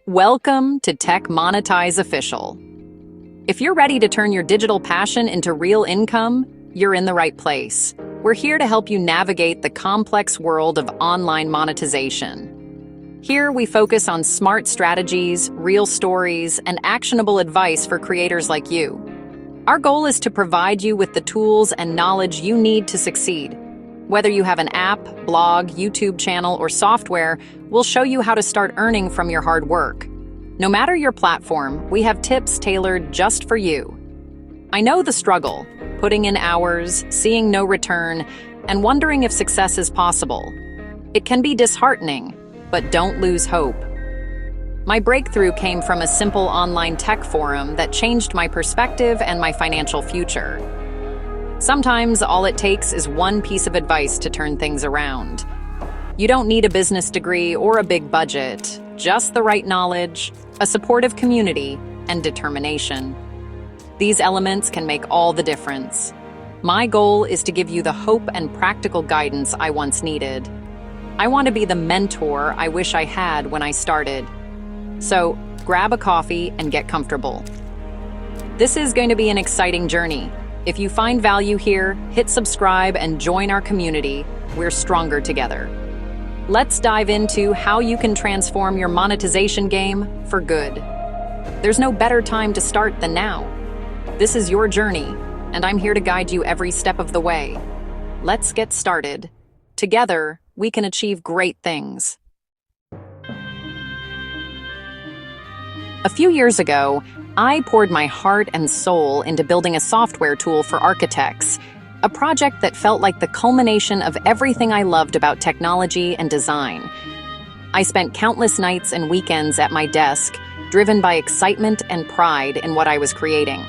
Welcome to Tech Monetize Official. If you're ready to turn your digital passion into real income, you're in the right place. We're here to help you navigate the complex world of online monetization. Here we focus on smart strategies, real stories, and actionable advice for creators like you. Our goal is to provide you with the tools and knowledge you need to succeed. Whether you have an app, blog, YouTube channel, or software, we'll show you how to start earning from your hard work. No matter your platform, we have tips tailored just for you. I know the struggle, putting in hours, seeing no return, and wondering if success is possible. It can be disheartening, but don't lose hope. My breakthrough came from a simple online tech forum that changed my perspective and my financial future. Sometimes all it takes is one piece of advice to turn things around. You don't need a business degree or a big budget, just the right knowledge, a supportive community, and determination. These elements can make all the difference. My goal is to give you the hope and practical guidance I once needed. I want to be the mentor I wish I had when I started. So, grab a coffee and get comfortable. This is going to be an exciting journey. If you find value here, hit subscribe and join our community. We're stronger together. Let's dive into how you can transform your monetization game for good. There's no better time to start than now. This is your journey, and I'm here to guide you every step of the way. Let's get started. Together, we can achieve great things. A few years ago, I poured my heart and soul into building a software tool for architects, a project that felt like the culmination of everything I loved about technology and design. I spent countless nights and weekends at my desk, driven by excitement and pride in what I was creating.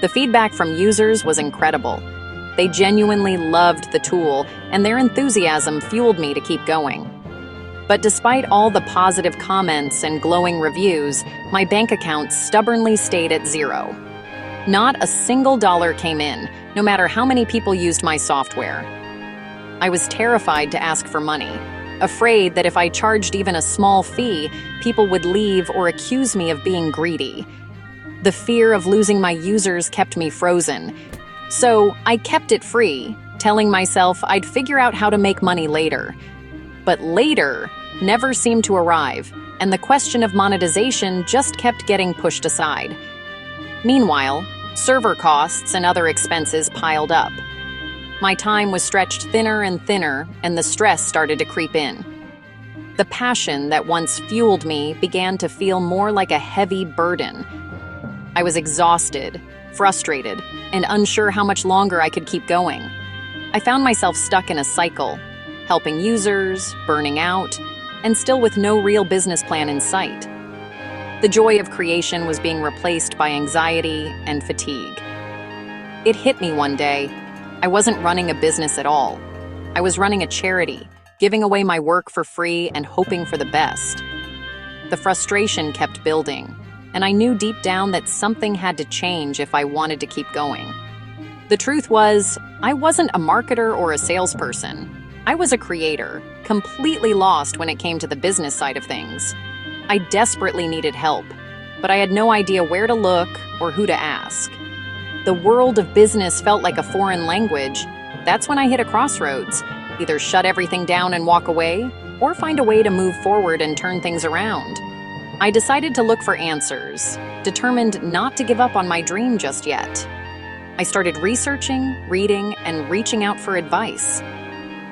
The feedback from users was incredible. They genuinely loved the tool, and their enthusiasm fueled me to keep going. But despite all the positive comments and glowing reviews, my bank account stubbornly stayed at zero. Not a single dollar came in, no matter how many people used my software. I was terrified to ask for money, afraid that if I charged even a small fee, people would leave or accuse me of being greedy. The fear of losing my users kept me frozen. So I kept it free, telling myself I'd figure out how to make money later. But later never seemed to arrive, and the question of monetization just kept getting pushed aside. Meanwhile, server costs and other expenses piled up. My time was stretched thinner and thinner, and the stress started to creep in. The passion that once fueled me began to feel more like a heavy burden. I was exhausted, frustrated, and unsure how much longer I could keep going. I found myself stuck in a cycle, helping users, burning out, and still with no real business plan in sight. The joy of creation was being replaced by anxiety and fatigue. It hit me one day. I wasn't running a business at all. I was running a charity, giving away my work for free and hoping for the best. The frustration kept building, and I knew deep down that something had to change if I wanted to keep going. The truth was, I wasn't a marketer or a salesperson. I was a creator, completely lost when it came to the business side of things. I desperately needed help, but I had no idea where to look or who to ask. The world of business felt like a foreign language. That's when I hit a crossroads, either shut everything down and walk away, or find a way to move forward and turn things around. I decided to look for answers, determined not to give up on my dream just yet. I started researching, reading, and reaching out for advice.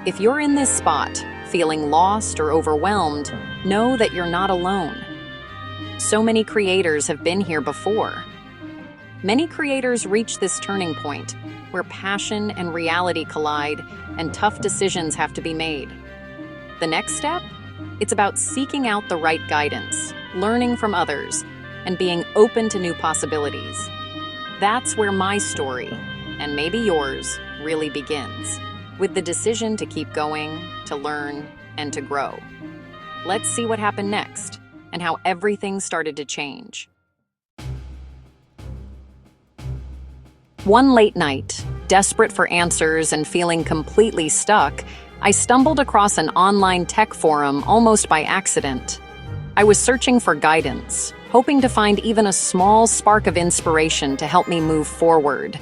If you're in this spot, feeling lost or overwhelmed, know that you're not alone. So many creators have been here before. Many creators reach this turning point where passion and reality collide and tough decisions have to be made. The next step? It's about seeking out the right guidance, learning from others, and being open to new possibilities. That's where my story, and maybe yours, really begins, with the decision to keep going, to learn, and to grow. Let's see what happened next, and how everything started to change. One late night, desperate for answers and feeling completely stuck, I stumbled across an online tech forum almost by accident. I was searching for guidance, hoping to find even a small spark of inspiration to help me move forward.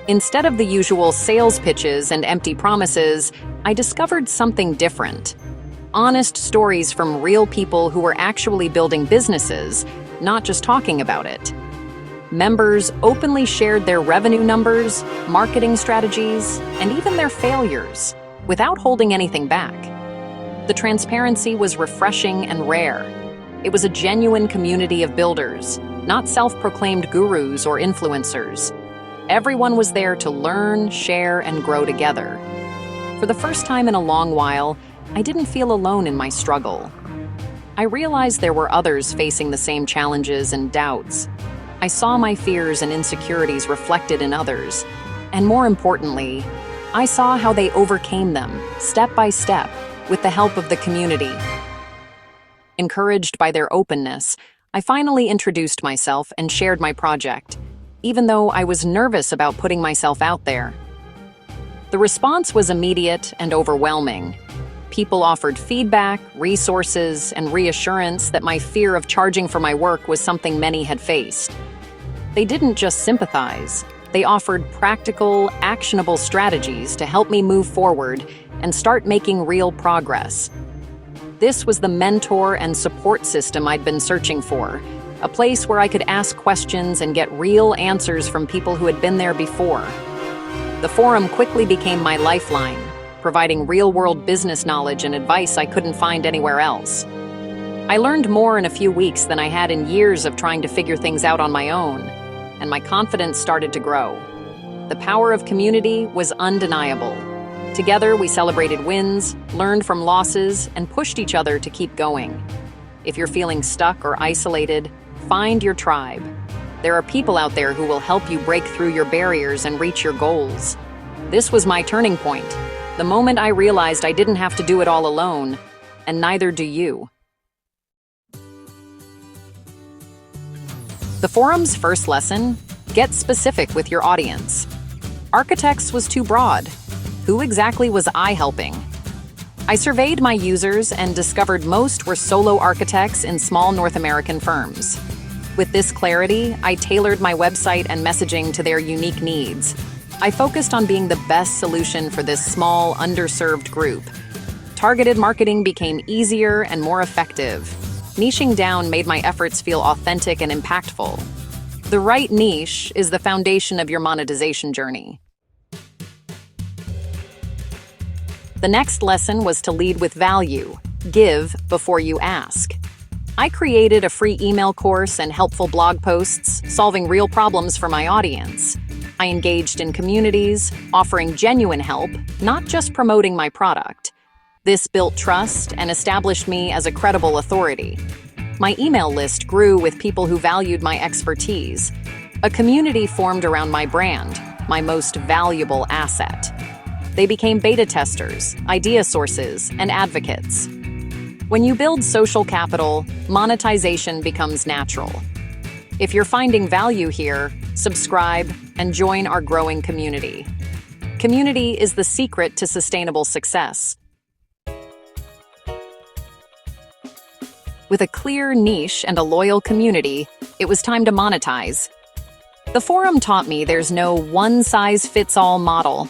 Instead of the usual sales pitches and empty promises, I discovered something different. Honest stories from real people who were actually building businesses, not just talking about it. Members openly shared their revenue numbers, marketing strategies, and even their failures, without holding anything back. The transparency was refreshing and rare. It was a genuine community of builders, not self-proclaimed gurus or influencers. Everyone was there to learn, share, and grow together. For the first time in a long while, I didn't feel alone in my struggle. I realized there were others facing the same challenges and doubts. I saw my fears and insecurities reflected in others. And more importantly, I saw how they overcame them, step by step, with the help of the community. Encouraged by their openness, I finally introduced myself and shared my project, even though I was nervous about putting myself out there. The response was immediate and overwhelming. People offered feedback, resources, and reassurance that my fear of charging for my work was something many had faced. They didn't just sympathize, they offered practical, actionable strategies to help me move forward and start making real progress. This was the mentor and support system I'd been searching for, a place where I could ask questions and get real answers from people who had been there before. The forum quickly became my lifeline, providing real-world business knowledge and advice I couldn't find anywhere else. I learned more in a few weeks than I had in years of trying to figure things out on my own, and my confidence started to grow. The power of community was undeniable. Together, we celebrated wins, learned from losses, and pushed each other to keep going. If you're feeling stuck or isolated, find your tribe. There are people out there who will help you break through your barriers and reach your goals. This was my turning point. The moment I realized I didn't have to do it all alone, and neither do you. The forum's first lesson: get specific with your audience. Architects was too broad. Who exactly was I helping? I surveyed my users and discovered most were solo architects in small North American firms. With this clarity, I tailored my website and messaging to their unique needs. I focused on being the best solution for this small, underserved group. Targeted marketing became easier and more effective. Niching down made my efforts feel authentic and impactful. The right niche is the foundation of your monetization journey. The next lesson was to lead with value. Give before you ask. I created a free email course and helpful blog posts, solving real problems for my audience. I engaged in communities, offering genuine help, not just promoting my product. This built trust and established me as a credible authority. My email list grew with people who valued my expertise. A community formed around my brand, my most valuable asset. They became beta testers, idea sources, and advocates. When you build social capital, monetization becomes natural. If you're finding value here, subscribe and join our growing community. Community is the secret to sustainable success. With a clear niche and a loyal community, it was time to monetize. The forum taught me there's no one-size-fits-all model.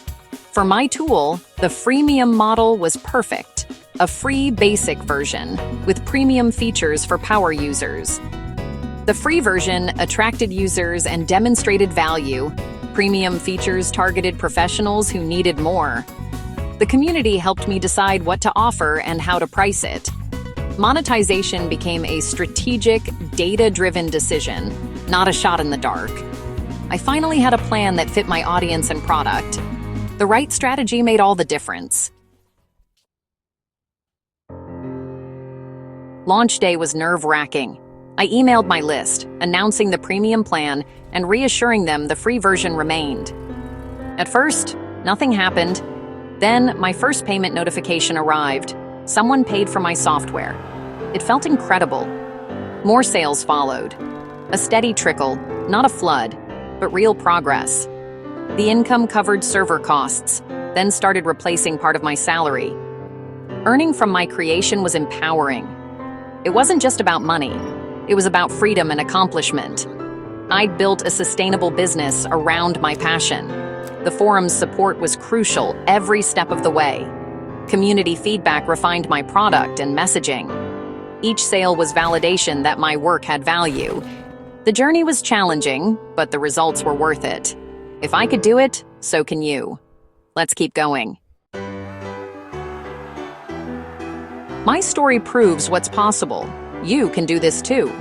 For my tool, the freemium model was perfect. A free basic version with premium features for power users. The free version attracted users and demonstrated value. Premium features targeted professionals who needed more. The community helped me decide what to offer and how to price it. Monetization became a strategic, data-driven decision, not a shot in the dark. I finally had a plan that fit my audience and product. The right strategy made all the difference. Launch day was nerve-wracking. I emailed my list, announcing the premium plan and reassuring them the free version remained. At first, nothing happened. Then, my first payment notification arrived. Someone paid for my software. It felt incredible. More sales followed. A steady trickle, not a flood, but real progress. The income covered server costs, then started replacing part of my salary. Earning from my creation was empowering. It wasn't just about money. It was about freedom and accomplishment. I'd built a sustainable business around my passion. The forum's support was crucial every step of the way. Community feedback refined my product and messaging. Each sale was validation that my work had value. The journey was challenging, but the results were worth it. If I could do it, so can you. Let's keep going. My story proves what's possible. You can do this too.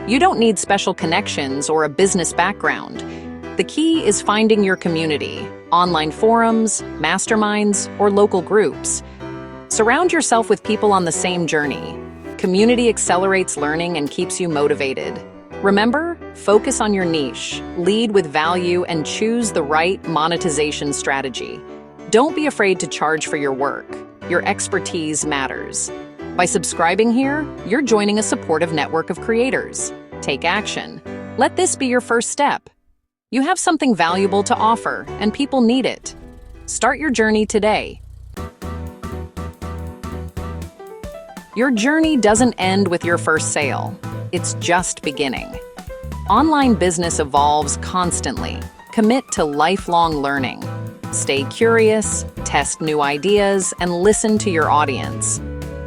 You don't need special connections or a business background. The key is finding your community, online forums, masterminds, or local groups. Surround yourself with people on the same journey. Community accelerates learning and keeps you motivated. Remember, focus on your niche, lead with value, and choose the right monetization strategy. Don't be afraid to charge for your work. Your expertise matters. By subscribing here, you're joining a supportive network of creators. Take action. Let this be your first step. You have something valuable to offer, and people need it. Start your journey today. Your journey doesn't end with your first sale. It's just beginning. Online business evolves constantly. Commit to lifelong learning. Stay curious, test new ideas, and listen to your audience.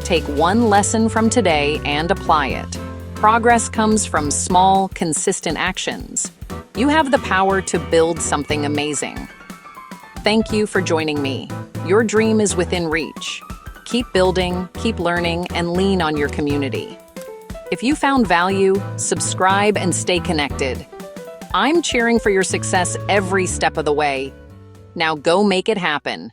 Take one lesson from today and apply it. Progress comes from small, consistent actions. You have the power to build something amazing. Thank you for joining me. Your dream is within reach. Keep building, keep learning, and lean on your community. If you found value, subscribe and stay connected. I'm cheering for your success every step of the way. Now go make it happen.